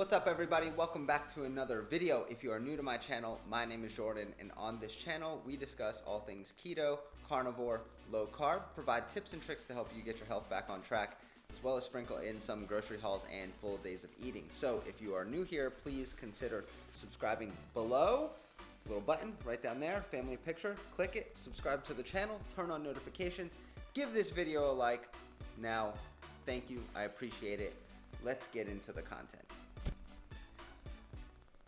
What's up everybody? Welcome back to another video. If you are new to my channel, my name is Jordan, and on this channel we discuss all things keto, carnivore, low carb, provide tips and tricks to help you get your health back on track, as well as sprinkle in some grocery hauls and full days of eating. So if you are new here, please consider subscribing below. Little button right down there, family picture, click it, subscribe to the channel, turn on notifications, give this video a like. Now, thank you, I appreciate it. Let's get into the content.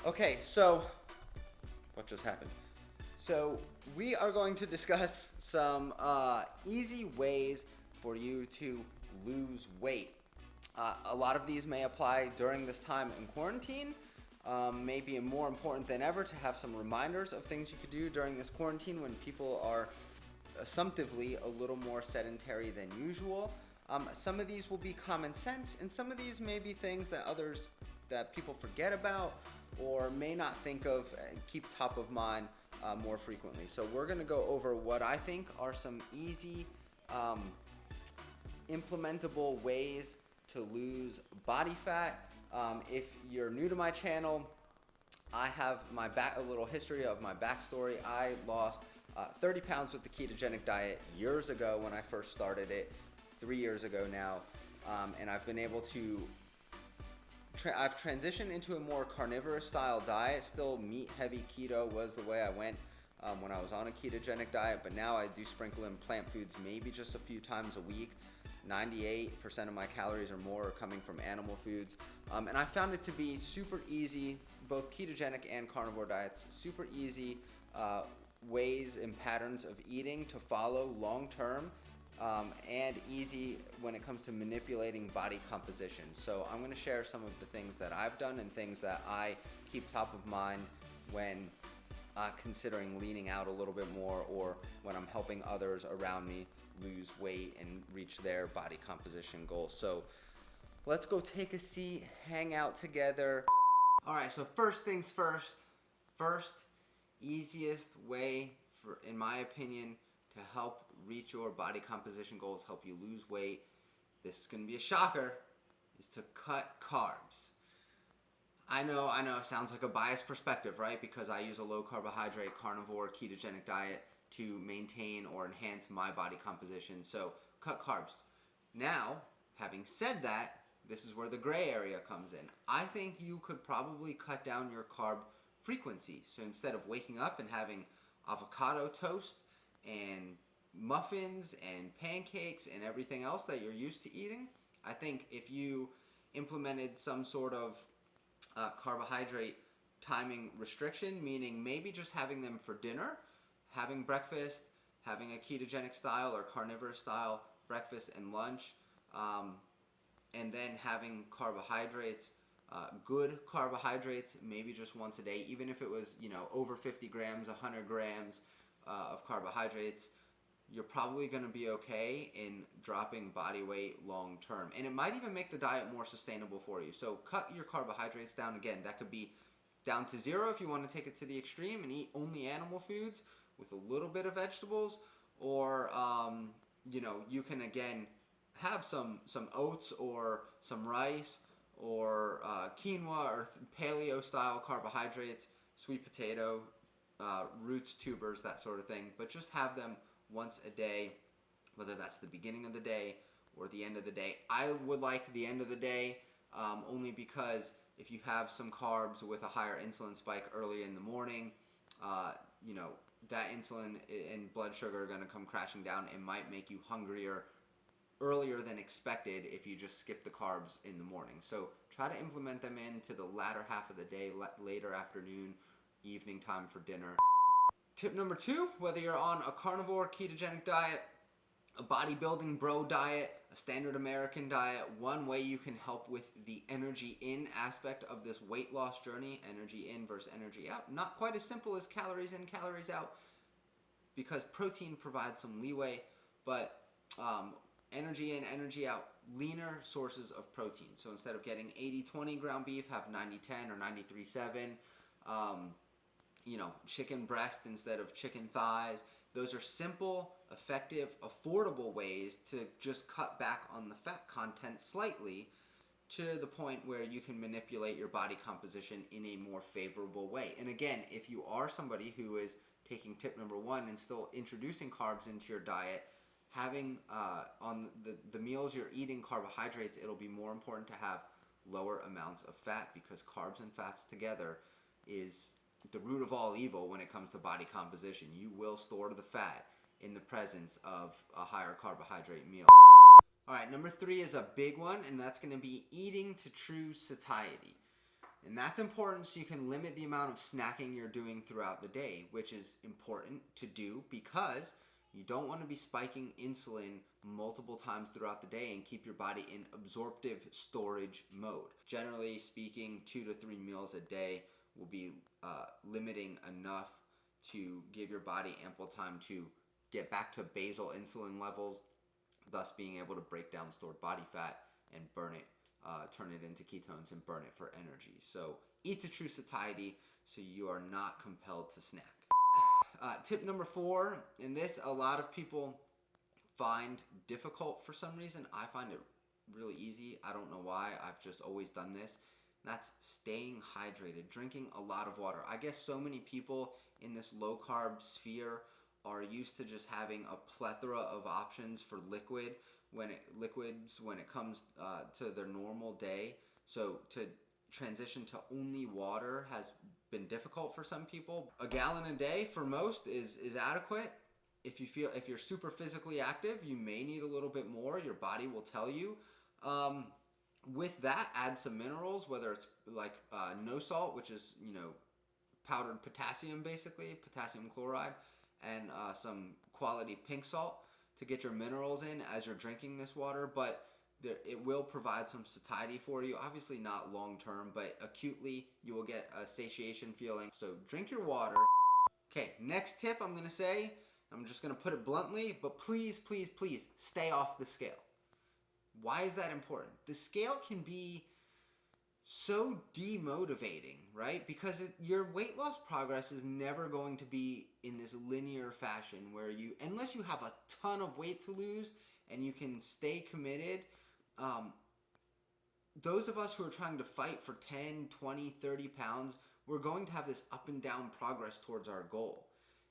Okay, so what just happened? So we are going to discuss some easy ways for you to lose weight. A lot of these may apply during this time in quarantine. Maybe more important than ever to have some reminders of things you could do during this quarantine when people are assumptively a little more sedentary than usual. Some of these will be common sense, and some of these may be things that people forget about or may not think of and keep top of mind more frequently. So we're going to go over what I think are some easy implementable ways to lose body fat. If you're new to my channel, I have a little history of my backstory. I lost 30 pounds with the ketogenic diet years ago when I first started it, 3 years ago now, and I've been able to I've transitioned into a more carnivorous style diet. Still meat heavy keto was the way I went when I was on a ketogenic diet, but now I do sprinkle in plant foods maybe just a few times a week. 98% of my calories or more are coming from animal foods, and I found it to be super easy, both ketogenic and carnivore diets, super easy ways and patterns of eating to follow long term, and easy when it comes to manipulating body composition. So I'm going to share some of the things that I've done and things that I keep top of mind when considering leaning out a little bit more, or when I'm helping others around me lose weight and reach their body composition goals. So let's go take a seat, hang out together. All right, so first things first, easiest way in my opinion, to help reach your body composition goals, help you lose weight, this is going to be a shocker, is to cut carbs. I know, it sounds like a biased perspective, right? Because I use a low carbohydrate, carnivore, ketogenic diet to maintain or enhance my body composition. So cut carbs. Now, having said that, this is where the gray area comes in. I think you could probably cut down your carb frequency. So instead of waking up and having avocado toast and muffins and pancakes and everything else that you're used to eating, I think if you implemented some sort of carbohydrate timing restriction, meaning maybe just having them for dinner, having breakfast, having a ketogenic style or carnivore style breakfast and lunch, and then having carbohydrates, good carbohydrates, maybe just once a day, even if it was, over 50 grams, 100 grams of carbohydrates, you're probably going to be okay in dropping body weight long term. And it might even make the diet more sustainable for you. So cut your carbohydrates down. Again, that could be down to 0 if you want to take it to the extreme and eat only animal foods with a little bit of vegetables, or you can again have some oats or some rice or quinoa or paleo style carbohydrates, sweet potato, roots, tubers, that sort of thing, but just have them once a day, whether that's the beginning of the day or the end of the day. I would like the end of the day, only because if you have some carbs with a higher insulin spike early in the morning, that insulin and blood sugar are going to come crashing down and might make you hungrier earlier than expected if you just skip the carbs in the morning. So try to implement them into the latter half of the day, later afternoon, evening time for dinner. Tip number 2, whether you're on a carnivore ketogenic diet, a bodybuilding bro diet, a standard American diet, one way you can help with the energy in aspect of this weight loss journey, energy in versus energy out, not quite as simple as calories in, calories out, because protein provides some leeway, but energy in, energy out, leaner sources of protein. So instead of getting 80-20 ground beef, have 90-10 or 93-7. Chicken breast instead of chicken thighs. Those are simple, effective, affordable ways to just cut back on the fat content slightly to the point where you can manipulate your body composition in a more favorable way. And again, if you are somebody who is taking tip number 1 and still introducing carbs into your diet, having on the meals you're eating carbohydrates, it'll be more important to have lower amounts of fat, because carbs and fats together is the root of all evil when it comes to body composition. You will store the fat in the presence of a higher carbohydrate meal. All right, number 3 is a big one, and that's going to be eating to true satiety. And that's important so you can limit the amount of snacking you're doing throughout the day, which is important to do because you don't want to be spiking insulin multiple times throughout the day and keep your body in absorptive storage mode. Generally speaking, 2 to 3 meals a day will be limiting enough to give your body ample time to get back to basal insulin levels, thus being able to break down stored body fat and burn it, turn it into ketones and burn it for energy. So eat to true satiety so you are not compelled to snack. Tip number 4, and this a lot of people find difficult for some reason. I find it really easy. I don't know why. I've just always done this. That's staying hydrated, drinking a lot of water. I guess so many people in this low carb sphere are used to just having a plethora of options for liquids when it comes to their normal day. So to transition to only water has been difficult for some people. A gallon a day for most is adequate. If you're super physically active, you may need a little bit more. Your body will tell you. With that, add some minerals, whether it's like no salt, which is powdered potassium, basically potassium chloride, and some quality pink salt to get your minerals in as you're drinking this water. But it will provide some satiety for you. Obviously not long term, but acutely you will get a satiation feeling. So drink your water. Okay, next tip I'm going to say, I'm just going to put it bluntly, but please, please, please stay off the scale. Why is that important? The scale can be so demotivating, right? Because your weight loss progress is never going to be in this linear fashion where unless you have a ton of weight to lose and you can stay committed, those of us who are trying to fight for 10, 20, 30 pounds, we're going to have this up and down progress towards our goal.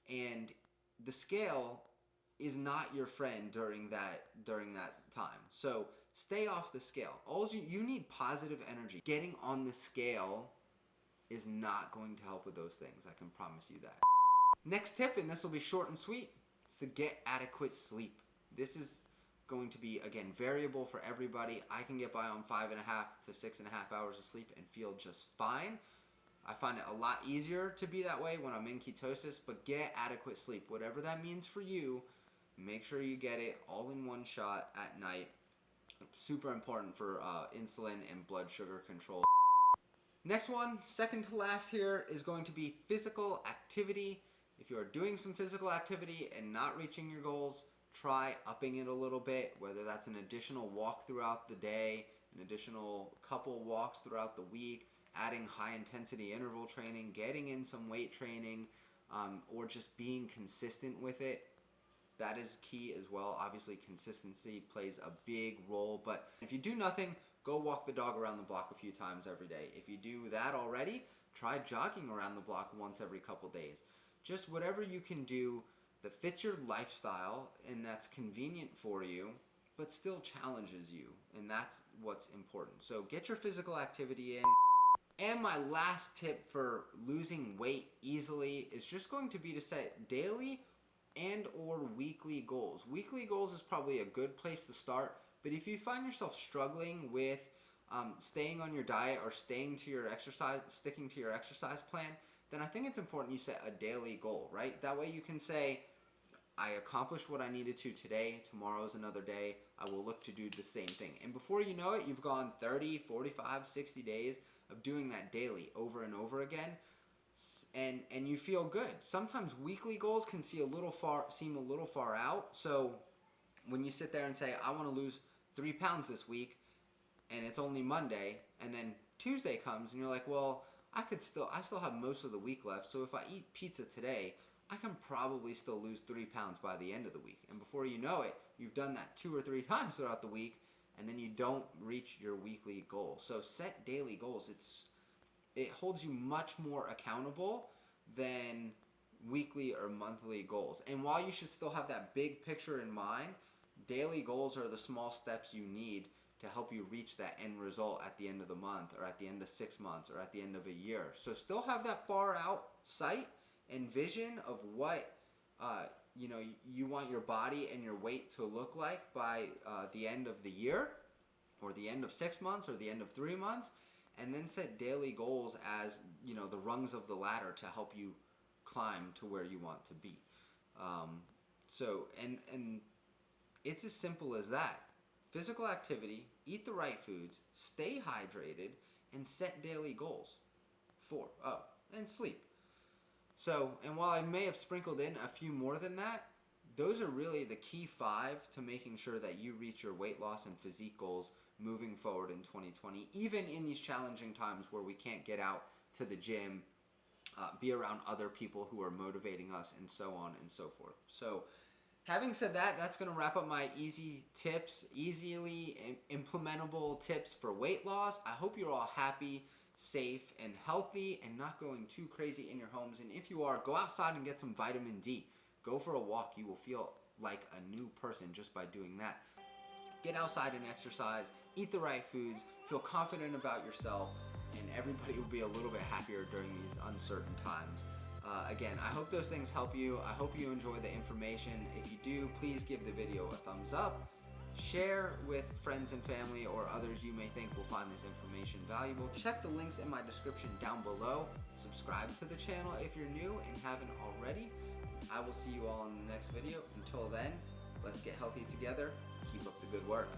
And the scale is not your friend during that time. So stay off the scale. You need positive energy. Getting on the scale is not going to help with those things. I can promise you that. Next tip, and this will be short and sweet, is to get adequate sleep. This is going to be, again, variable for everybody. I can get by on 5.5 to 6.5 hours of sleep and feel just fine. I find it a lot easier to be that way when I'm in ketosis, but get adequate sleep. Whatever that means for you, make sure you get it all in one shot at night. Super important for insulin and blood sugar control. Next one, second to last here, is going to be physical activity. If you are doing some physical activity and not reaching your goals, try upping it a little bit, whether that's an additional walk throughout the day, an additional couple walks throughout the week, adding high intensity interval training, getting in some weight training, or just being consistent with it. That is key as well. Obviously, consistency plays a big role, but if you do nothing, go walk the dog around the block a few times every day. If you do that already, try jogging around the block once every couple days. Just whatever you can do that fits your lifestyle and that's convenient for you, but still challenges you, and that's what's important. So get your physical activity in. And my last tip for losing weight easily is just going to be to set daily and or weekly goals. Weekly goals is probably a good place to start, but if you find yourself struggling with staying on your diet or sticking to your exercise plan, then I think it's important you set a daily goal, right? That way you can say, I accomplished what I needed to today, tomorrow's another day, I will look to do the same thing. And before you know it, you've gone 30, 45, 60 days of doing that daily over and over again, and you feel good. Sometimes weekly goals can seem a little far out. So when you sit there and say, I want to lose 3 pounds this week, and it's only Monday, and then Tuesday comes, and you're like, well, I still have most of the week left, so if I eat pizza today, I can probably still lose 3 pounds by the end of the week. And before you know it, you've done that 2 or 3 times throughout the week, and then you don't reach your weekly goal. So set daily goals. It holds you much more accountable than weekly or monthly goals. And while you should still have that big picture in mind, daily goals are the small steps you need to help you reach that end result at the end of the month, or at the end of 6 months, or at the end of a year. So still have that far out sight and vision of what you want your body and your weight to look like by the end of the year, or the end of 6 months, or the end of 3 months, and then set daily goals as the rungs of the ladder to help you climb to where you want to be. And it's as simple as that. Physical activity, eat the right foods, stay hydrated, and set daily goals. And sleep. So, and while I may have sprinkled in a few more than that, those are really the key 5 to making sure that you reach your weight loss and physique goals moving forward in 2020, even in these challenging times where we can't get out to the gym, be around other people who are motivating us, and so on and so forth. So, having said that, that's going to wrap up my easily implementable tips for weight loss. I hope you're all happy, safe, and healthy, and not going too crazy in your homes. And if you are, go outside and get some vitamin D. Go for a walk. You will feel like a new person just by doing that. Get outside and exercise. Eat the right foods. Feel confident about yourself. And everybody will be a little bit happier during these uncertain times. Again, I hope those things help you. I hope you enjoy the information. If you do, please give the video a thumbs up. Share with friends and family or others you may think will find this information valuable. Check the links in my description down below. Subscribe to the channel if you're new and haven't already. I will see you all in the next video. Until then, let's get healthy together. Keep up the good work.